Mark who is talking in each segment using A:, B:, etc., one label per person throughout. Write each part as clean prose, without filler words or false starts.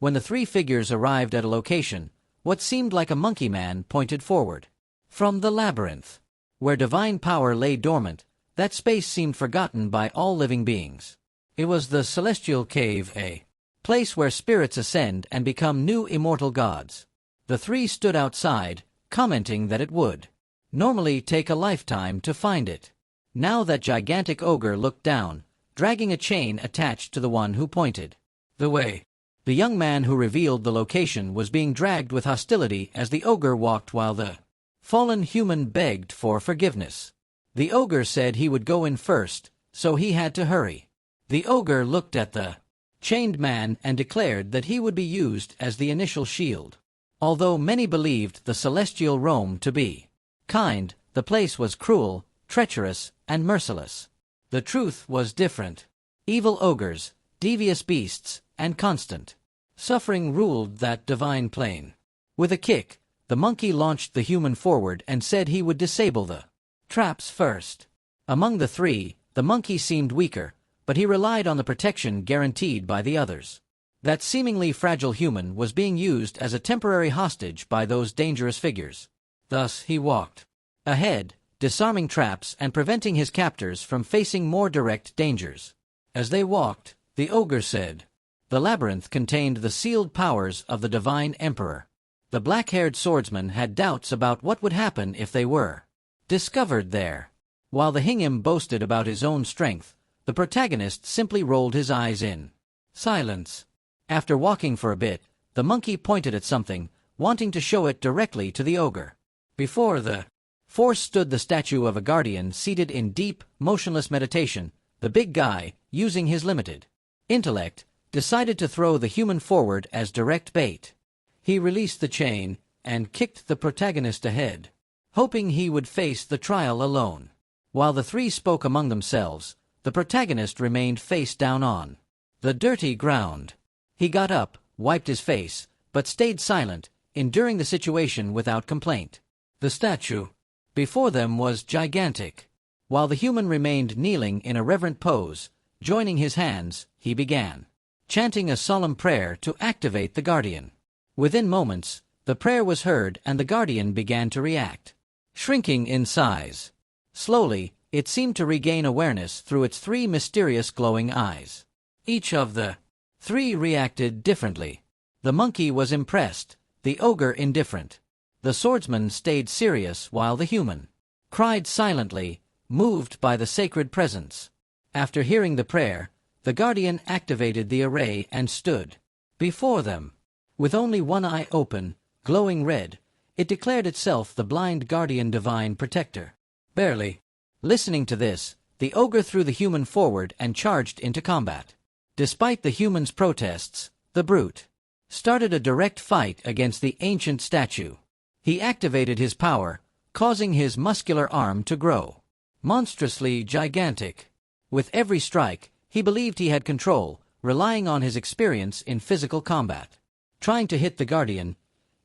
A: When the three figures arrived at a location, what seemed like a monkey man pointed forward. From the labyrinth, where divine power lay dormant, that space seemed forgotten by all living beings. It was the celestial cave, a place where spirits ascend and become new immortal gods. The three stood outside, commenting that it would normally take a lifetime to find it. Now that gigantic ogre looked down, dragging a chain attached to the one who pointed the way. The young man who revealed the location was being dragged with hostility as the ogre walked while the fallen human begged for forgiveness. The ogre said he would go in first, so he had to hurry. The ogre looked at the chained man and declared that he would be used as the initial shield. Although many believed the celestial Rome to be kind, the place was cruel, treacherous, and merciless. The truth was different. Evil ogres, devious beasts, and constant suffering ruled that divine plane. With a kick, the monkey launched the human forward and said he would disable the traps first. Among the three, the monkey seemed weaker, but he relied on the protection guaranteed by the others. That seemingly fragile human was being used as a temporary hostage by those dangerous figures. Thus he walked ahead, disarming traps and preventing his captors from facing more direct dangers. As they walked, the ogre said, "The labyrinth contained the sealed powers of the divine emperor." The black-haired swordsman had doubts about what would happen if they were discovered there. While the Hingham boasted about his own strength, the protagonist simply rolled his eyes in silence. After walking for a bit, the monkey pointed at something, wanting to show it directly to the ogre. Before the force stood the statue of a guardian seated in deep, motionless meditation. The big guy, using his limited intellect, decided to throw the human forward as direct bait. He released the chain and kicked the protagonist ahead, hoping he would face the trial alone. While the three spoke among themselves, the protagonist remained face down on the dirty ground. He got up, wiped his face, but stayed silent, enduring the situation without complaint. The statue before them was gigantic. While the human remained kneeling in a reverent pose, joining his hands, he began chanting a solemn prayer to activate the guardian. Within moments, the prayer was heard and the guardian began to react, shrinking in size. Slowly, it seemed to regain awareness through its three mysterious glowing eyes. Each of the three reacted differently. The monkey was impressed, the ogre indifferent. The swordsman stayed serious while the human cried silently, moved by the sacred presence. After hearing the prayer, the guardian activated the array and stood before them. With only one eye open, glowing red, it declared itself the blind guardian divine protector. Barely listening to this, the ogre threw the human forward and charged into combat. Despite the human's protests, the brute started a direct fight against the ancient statue. He activated his power, causing his muscular arm to grow monstrously gigantic. With every strike, he believed he had control, relying on his experience in physical combat. Trying to hit the guardian,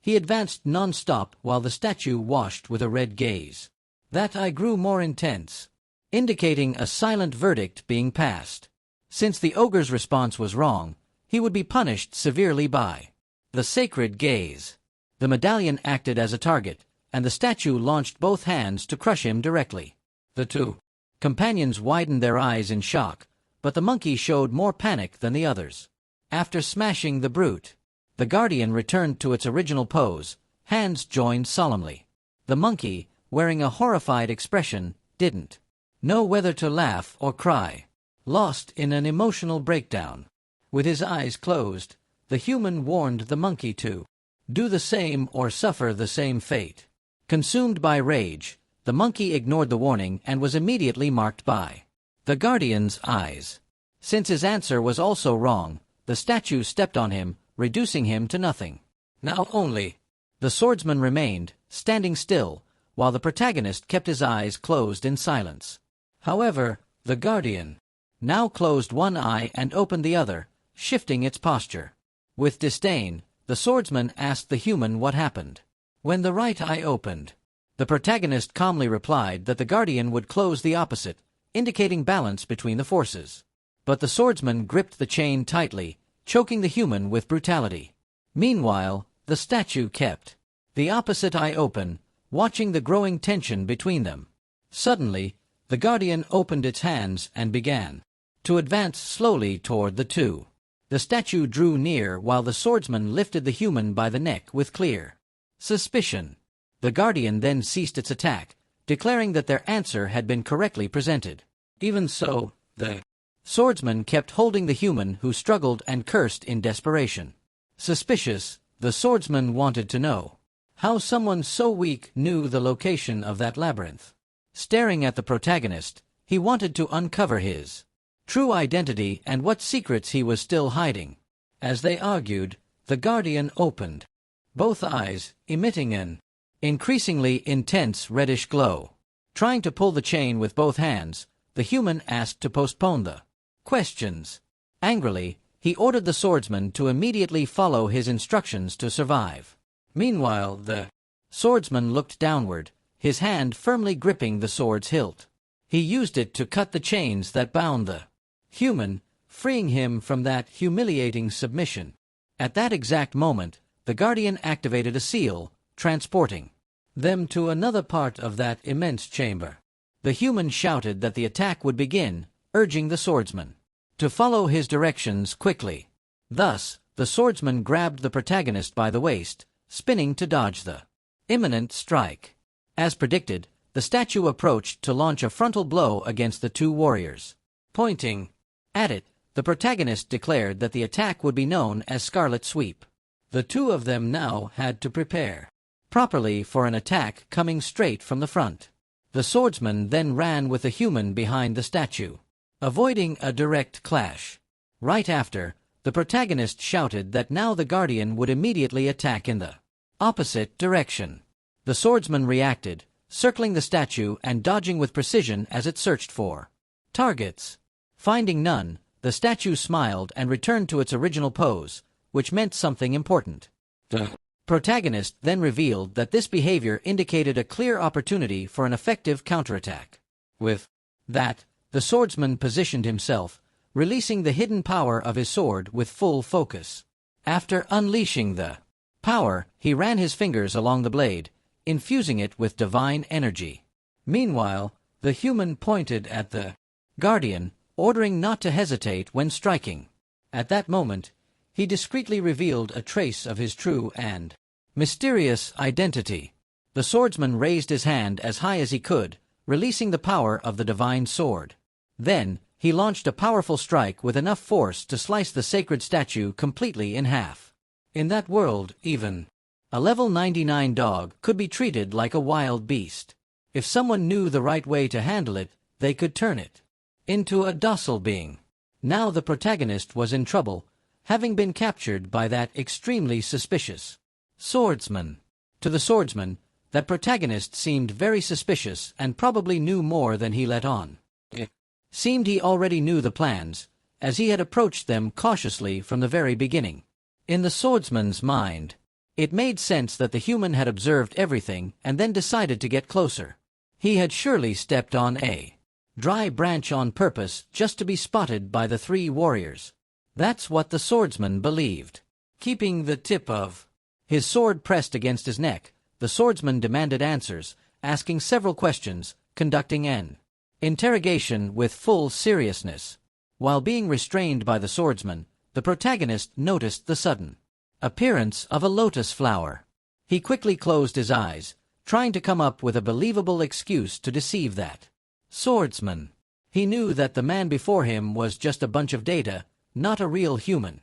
A: he advanced non-stop while the statue washed with a red gaze. That eye grew more intense, indicating a silent verdict being passed. Since the ogre's response was wrong, he would be punished severely by the sacred gaze. The medallion acted as a target, and the statue launched both hands to crush him directly. The two companions widened their eyes in shock, but the monkey showed more panic than the others. After smashing the brute, the guardian returned to its original pose, hands joined solemnly. The monkey, wearing a horrified expression, didn't know whether to laugh or cry. Lost in an emotional breakdown, with his eyes closed, the human warned the monkey to do the same or suffer the same fate. Consumed by rage, the monkey ignored the warning and was immediately marked by the guardian's eyes. Since his answer was also wrong, the statue stepped on him, reducing him to nothing. Now only the swordsman remained, standing still, while the protagonist kept his eyes closed in silence. However, the guardian now closed one eye and opened the other, shifting its posture. With disdain, the swordsman asked the human what happened. When the right eye opened, the protagonist calmly replied that the guardian would close the opposite, indicating balance between the forces. But the swordsman gripped the chain tightly, choking the human with brutality. Meanwhile, the statue kept the opposite eye open, watching the growing tension between them. Suddenly, the guardian opened its hands and began to advance slowly toward the two. The statue drew near while the swordsman lifted the human by the neck with clear suspicion. The guardian then ceased its attack, declaring that their answer had been correctly presented. Even so, the swordsman kept holding the human who struggled and cursed in desperation. Suspicious, the swordsman wanted to know how someone so weak knew the location of that labyrinth. Staring at the protagonist, he wanted to uncover his true identity and what secrets he was still hiding. As they argued, the guardian opened both eyes, emitting an increasingly intense reddish glow. Trying to pull the chain with both hands, the human asked to postpone the questions. Angrily, he ordered the swordsman to immediately follow his instructions to survive. Meanwhile, the swordsman looked downward, his hand firmly gripping the sword's hilt. He used it to cut the chains that bound the human, freeing him from that humiliating submission. At that exact moment, the guardian activated a seal, transporting them to another part of that immense chamber. The human shouted that the attack would begin, urging the swordsman to follow his directions quickly. Thus, the swordsman grabbed the protagonist by the waist, spinning to dodge the imminent strike. As predicted, the statue approached to launch a frontal blow against the two warriors. Pointing at it, the protagonist declared that the attack would be known as Scarlet Sweep. The two of them now had to prepare properly for an attack coming straight from the front. The swordsman then ran with the human behind the statue, avoiding a direct clash. Right after, the protagonist shouted that now the guardian would immediately attack in the opposite direction. The swordsman reacted, circling the statue and dodging with precision as it searched for targets. Finding none, the statue smiled and returned to its original pose, which meant something important. The protagonist then revealed that this behavior indicated a clear opportunity for an effective counterattack. With that, the swordsman positioned himself, releasing the hidden power of his sword with full focus. After unleashing the power, he ran his fingers along the blade, infusing it with divine energy. Meanwhile, the human pointed at the guardian, ordering not to hesitate when striking. At that moment, he discreetly revealed a trace of his true and mysterious identity. The swordsman raised his hand as high as he could, releasing the power of the divine sword. Then, he launched a powerful strike with enough force to slice the sacred statue completely in half. In that world, even a level 99 dog could be treated like a wild beast. If someone knew the right way to handle it, they could turn it into a docile being. Now the protagonist was in trouble, having been captured by that extremely suspicious swordsman. To the swordsman, that protagonist seemed very suspicious and probably knew more than he let on. It seemed he already knew the plans, as he had approached them cautiously from the very beginning. In the swordsman's mind, it made sense that the human had observed everything and then decided to get closer. He had surely stepped on a dry branch on purpose just to be spotted by the three warriors. That's what the swordsman believed. Keeping the tip of his sword pressed against his neck, the swordsman demanded answers, asking several questions, conducting an interrogation with full seriousness. While being restrained by the swordsman, the protagonist noticed the sudden appearance of a lotus flower. He quickly closed his eyes, trying to come up with a believable excuse to deceive that swordsman. He knew that the man before him was just a bunch of data, not a real human.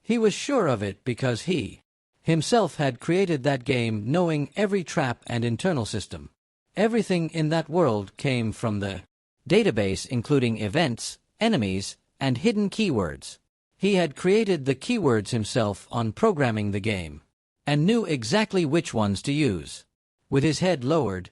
A: He was sure of it because he himself had created that game, knowing every trap and internal system. Everything in that world came from the database, including events, enemies, and hidden keywords. He had created the keywords himself on programming the game, and knew exactly which ones to use. With his head lowered,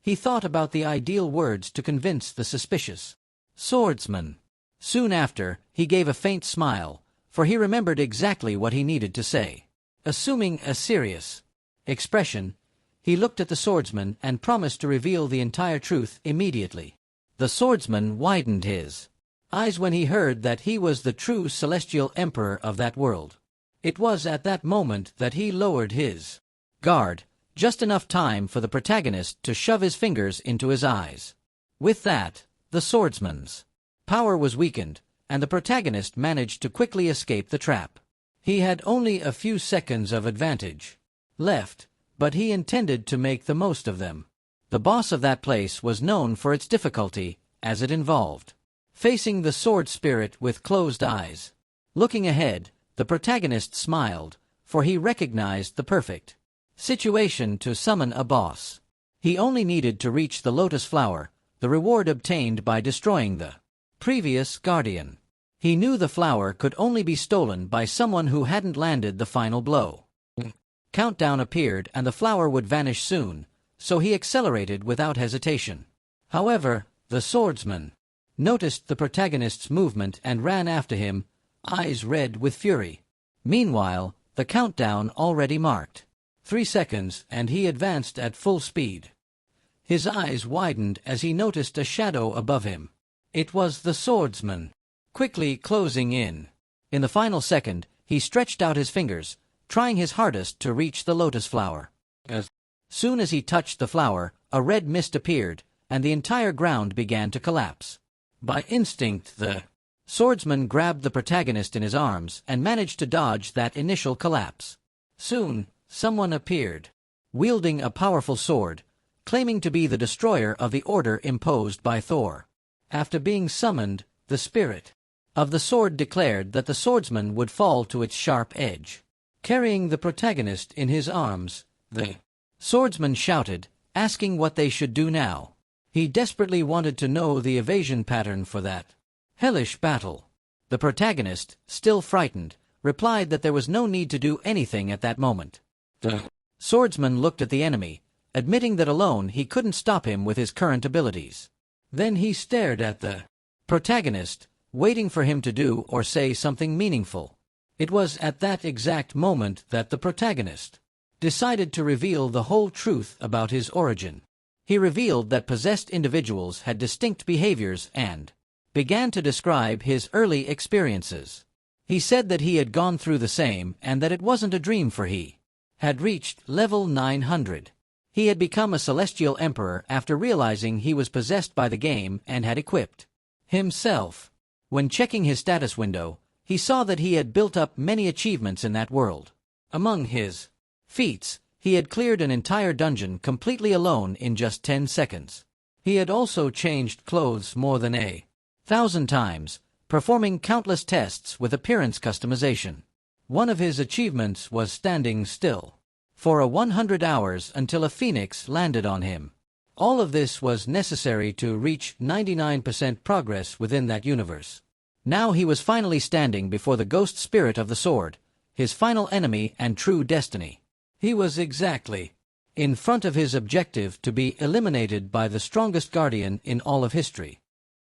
A: he thought about the ideal words to convince the suspicious swordsman. Soon after, he gave a faint smile, for he remembered exactly what he needed to say. Assuming a serious expression, he looked at the swordsman and promised to reveal the entire truth immediately. The swordsman widened his eyes when he heard that he was the true celestial emperor of that world. It was at that moment that he lowered his guard, just enough time for the protagonist to shove his fingers into his eyes. With that, the swordsman's power was weakened, and the protagonist managed to quickly escape the trap. He had only a few seconds of advantage left, but he intended to make the most of them. The boss of that place was known for its difficulty, as it involved facing the sword spirit with closed eyes. Looking ahead, the protagonist smiled, for he recognized the perfect situation to summon a boss. He only needed to reach the lotus flower, the reward obtained by destroying the previous guardian. He knew the flower could only be stolen by someone who hadn't landed the final blow. Countdown appeared and the flower would vanish soon, so he accelerated without hesitation. However, the swordsman noticed the protagonist's movement and ran after him, eyes red with fury. Meanwhile, the countdown already marked 3 seconds, and he advanced at full speed. His eyes widened as he noticed a shadow above him. It was the swordsman, quickly closing in. In the final second, he stretched out his fingers, trying his hardest to reach the lotus flower. As soon as he touched the flower, a red mist appeared, and the entire ground began to collapse. By instinct, the swordsman grabbed the protagonist in his arms and managed to dodge that initial collapse. Soon, someone appeared, wielding a powerful sword, claiming to be the destroyer of the order imposed by Thor. After being summoned, the spirit of the sword declared that the swordsman would fall to its sharp edge. Carrying the protagonist in his arms, the swordsman shouted, asking what they should do now. He desperately wanted to know the evasion pattern for that hellish battle. The protagonist, still frightened, replied that there was no need to do anything at that moment. The swordsman looked at the enemy, admitting that alone he couldn't stop him with his current abilities. Then he stared at the protagonist, waiting for him to do or say something meaningful. It was at that exact moment that the protagonist decided to reveal the whole truth about his origin. He revealed that possessed individuals had distinct behaviors and began to describe his early experiences. He said that he had gone through the same and that it wasn't a dream, for he had reached level 900. He had become a celestial emperor after realizing he was possessed by the game and had equipped himself. When checking his status window, he saw that he had built up many achievements in that world. Among his feats, he had cleared an entire dungeon completely alone in just 10 seconds. He had also changed clothes more than 1,000 times, performing countless tests with appearance customization. One of his achievements was standing still for 100 hours until a phoenix landed on him. All of this was necessary to reach 99% progress within that universe. Now he was finally standing before the ghost spirit of the sword, his final enemy and true destiny. He was exactly in front of his objective to be eliminated by the strongest guardian in all of history.